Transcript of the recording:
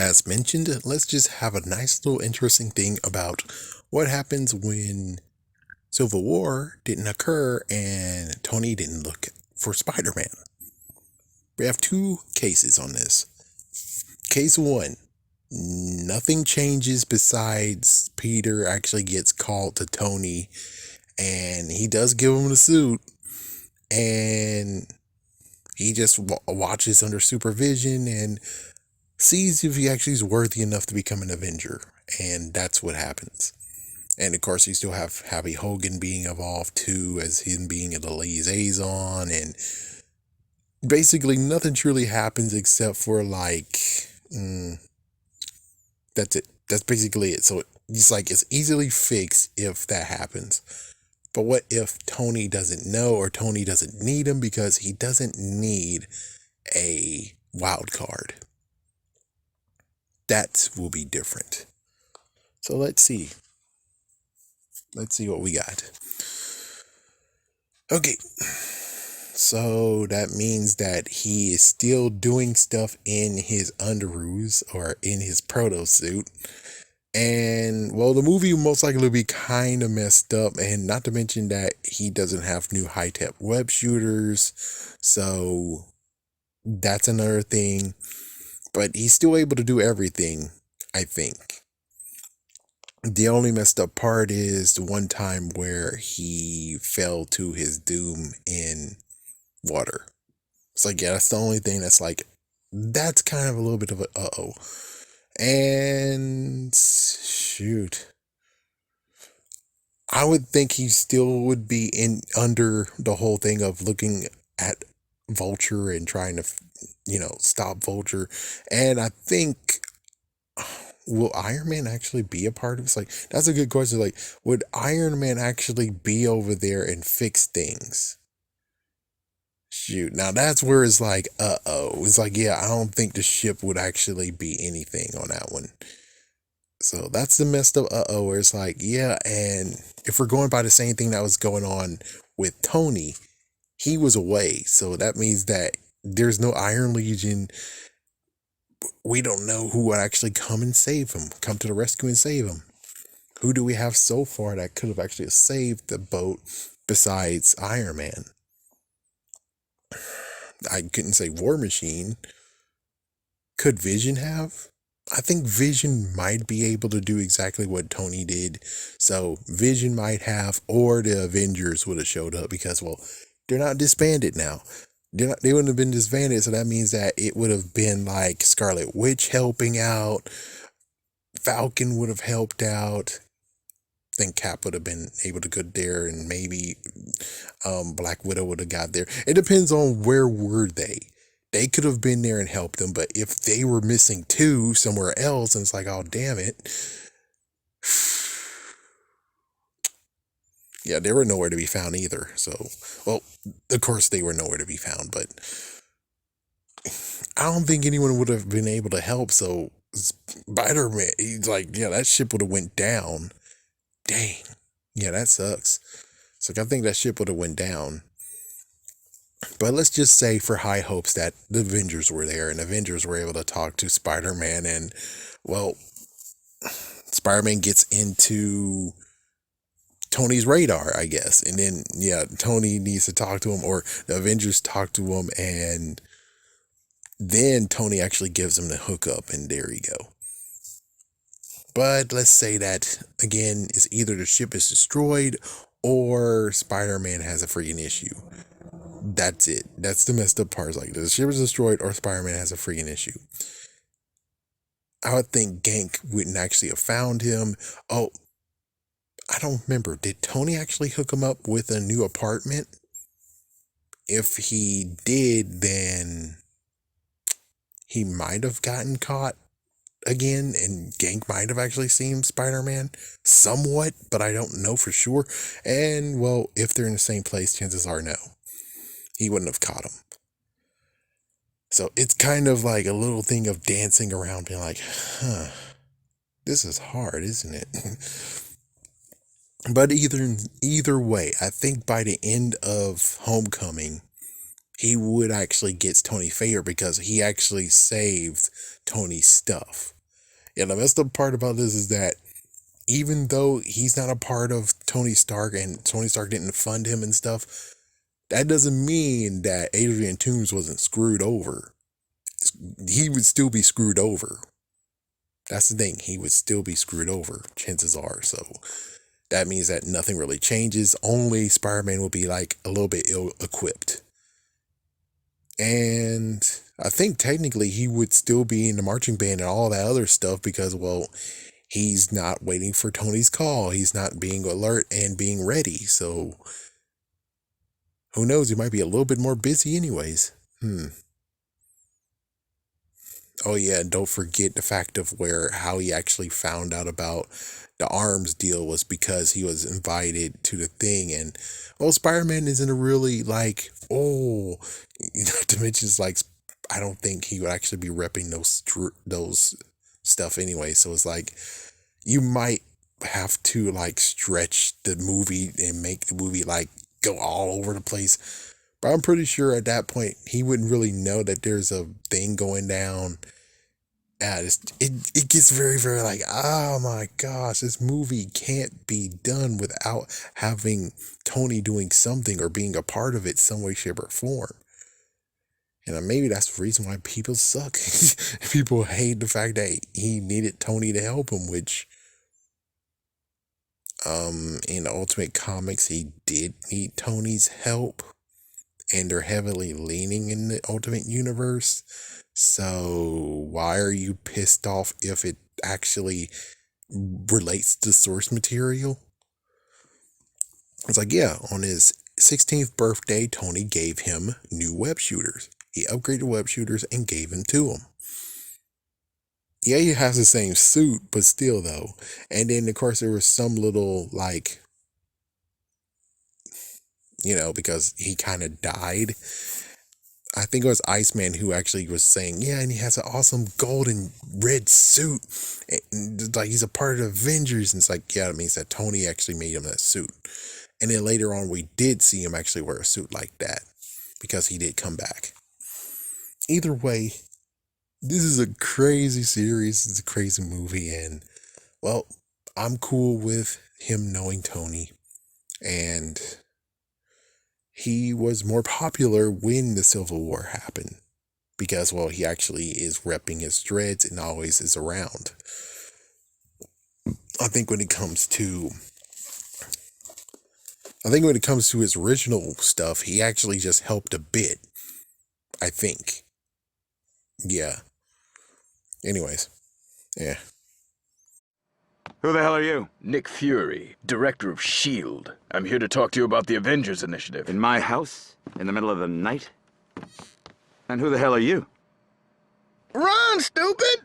As mentioned, let's just have a nice little interesting thing about what happens when Civil War didn't occur and Tony didn't look for Spider-Man. We have two cases on this. Case one, nothing changes besides Peter actually gets called to Tony and he does give him the suit and he just watches under supervision and sees if he actually is worthy enough to become an Avenger. And that's what happens. And of course, you still have Happy Hogan being involved too, as him being a liaison. And basically, nothing truly happens except for that's it. That's basically it. So it's like it's easily fixed if that happens. But what if Tony doesn't know or Tony doesn't need him because he doesn't need a wild card? That will be different. So let's see. Let's see what we got. Okay. So that means that he is still doing stuff in his underoos or in his proto suit. And well, the movie will most likely be kind of messed up, and not to mention that he doesn't have new high-tech web shooters. So that's another thing. But he's still able to do everything, I think. The only messed up part is the one time where he fell to his doom in water. It's like, yeah, that's the only thing that's kind of a little bit of a uh-oh. And shoot. I would think he still would be in under the whole thing of looking at Vulture and trying to, stop Vulture. And I think, will Iron Man actually be a part of it? It's like, that's a good question. Like, would Iron Man actually be over there and fix things? Shoot, now that's where it's like, uh-oh. It's like, yeah, I don't think the ship would actually be anything on that one. So that's the messed up uh-oh, where it's like, yeah, and if we're going by the same thing that was going on with Tony, he was away. So that means that there's no Iron Legion. We don't know who would actually come and save him, come to the rescue and save him. Who do we have so far that could have actually saved the boat besides Iron Man? I couldn't say War Machine. Could Vision have? I think Vision might be able to do exactly what Tony did. So Vision might have, or the Avengers would have showed up because, well, they're not disbanded now. They wouldn't have been disbanded, so that means that it would have been like Scarlet Witch helping out, Falcon would have helped out. I think Cap would have been able to go there, and maybe Black Widow would have got there. It depends on where were they. They could have been there and helped them, but if they were missing two somewhere else, and it's like, oh damn it. Yeah, they were nowhere to be found either. So, well, of course they were nowhere to be found, but I don't think anyone would have been able to help. So Spider-Man, he's like, yeah, that ship would have went down. Dang. Yeah, that sucks. It's like, I think that ship would have went down. But let's just say for high hopes that the Avengers were there and the Avengers were able to talk to Spider-Man, and well, Spider-Man gets into Tony's radar, I guess. And then, yeah, Tony needs to talk to him, or the Avengers talk to him, and then Tony actually gives him the hookup, and there you go. But let's say that, again, is either the ship is destroyed or Spider-Man has a freaking issue. That's it. That's the messed up part. It's like, the ship is destroyed or Spider-Man has a freaking issue. I would think Gank wouldn't actually have found him. Oh, I don't remember. Did Tony actually hook him up with a new apartment? If he did, then he might have gotten caught again, and Gank might have actually seen Spider-Man somewhat, but I don't know for sure. And, well, if they're in the same place, chances are no. He wouldn't have caught him. So it's kind of like a little thing of dancing around, being like, this is hard, isn't it? But either way, I think by the end of Homecoming, he would actually get Tony's favor because he actually saved Tony's stuff. And the messed up part about this is that even though he's not a part of Tony Stark and Tony Stark didn't fund him and stuff, that doesn't mean that Adrian Toomes wasn't screwed over. He would still be screwed over. That's the thing. He would still be screwed over, chances are. So that means that nothing really changes. Only Spider-Man will be like a little bit ill-equipped. And I think technically he would still be in the marching band and all that other stuff because, well, he's not waiting for Tony's call. He's not being alert and being ready. So who knows? He might be a little bit more busy anyways. Oh yeah, and don't forget the fact of how he actually found out about the arms deal was because he was invited to the thing, and Spider-Man isn't really like, not to mention it's like, I don't think he would actually be repping those stuff anyway. So it's like, you might have to like stretch the movie and make the movie like go all over the place. But I'm pretty sure at that point, he wouldn't really know that there's a thing going down. It gets very, very like, oh my gosh, this movie can't be done without having Tony doing something or being a part of it some way, shape, or form. And maybe that's the reason why people suck. People hate the fact that he needed Tony to help him, which in the Ultimate Comics, he did need Tony's help. And they're heavily leaning in the Ultimate Universe. So why are you pissed off if it actually relates to source material? It's like, yeah, on his 16th birthday, Tony gave him new web shooters. He upgraded web shooters and gave them to him. Yeah, he has the same suit, but still though. And then of course there was some little like, because he kind of died. I think it was Iceman who actually was saying, yeah, and he has an awesome golden red suit. And like he's a part of the Avengers. And it's like, yeah, that means that Tony actually made him that suit. And then later on, we did see him actually wear a suit like that because he did come back. Either way, this is a crazy series. It's a crazy movie. And, well, I'm cool with him knowing Tony. And he was more popular when the Civil War happened because, well, he actually is repping his dreads and always is around. I think when it comes to his original stuff, he actually just helped a bit. I think. Yeah. Anyways. Yeah. Who the hell are you? Nick Fury, director of S.H.I.E.L.D. I'm here to talk to you about the Avengers Initiative. In my house? In the middle of the night? And who the hell are you? Run, stupid!